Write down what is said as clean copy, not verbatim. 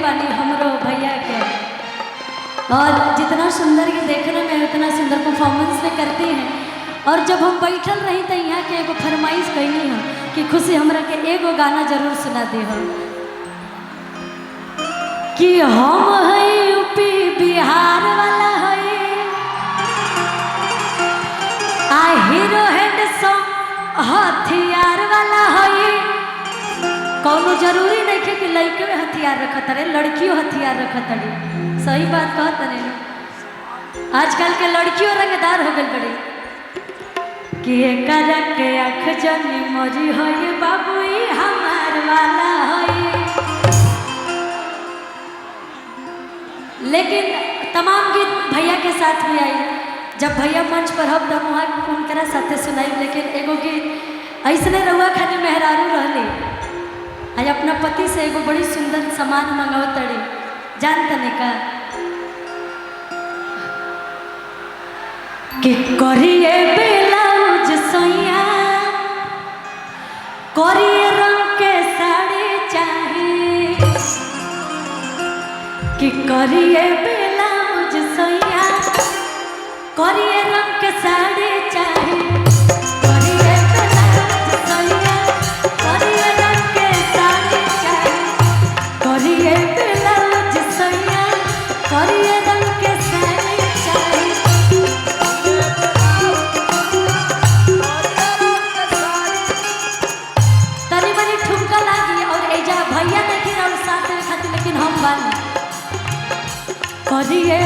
बानी हमरो भैया के, और जितना सुंदर ये देखने में उतना सुंदर परफॉर्मेंस में करती हैं। और जब हम बैठल रही तो यहाँ के एगो फरमाइश कैनी हम कि खुशी हमरा के एगो गाना जरूर सुना दे हम कि हम है यूपी बिहार वाला है आ हीरो हैंडसम हथियार वाला है। कौनो जरूरी नहीं है कि लड़के में हथियार रखत रहे, लड़कियों हथियार रखत रहे। सही बात कहत रहे। आजकल के लड़कियों रंगदार हो गई बड़ी कि के अख जनी मरी है बाबू हमार वाला है। लेकिन तमाम गीत भैया के साथ भी आई। जब भैया मंच पर हम तब वहाँ उनकरा साथे सुनाई। लेकिन एगो गीत ऐसने रहुआ खाली मेहरारू रहली आज अपना पति से एगो बड़ी सुंदर सामान मंगाओ तड़ी जान तने का कि करिए ब्लाउज सैया करिए रंग के साड़ी चाहिए कि करिए ब्लाउज सैया करिए रंग के साड़ी चाहिए करिए ब्लाउज सैया करिए रंग के साड़ी चाहिए करिए ब्लाउज सैया करिए रंग के साड़ी चाहिए। तनी बनी ठुमका लागी और एजा भैया नहीं और साथ में खाती लेकिन हम बानी करिए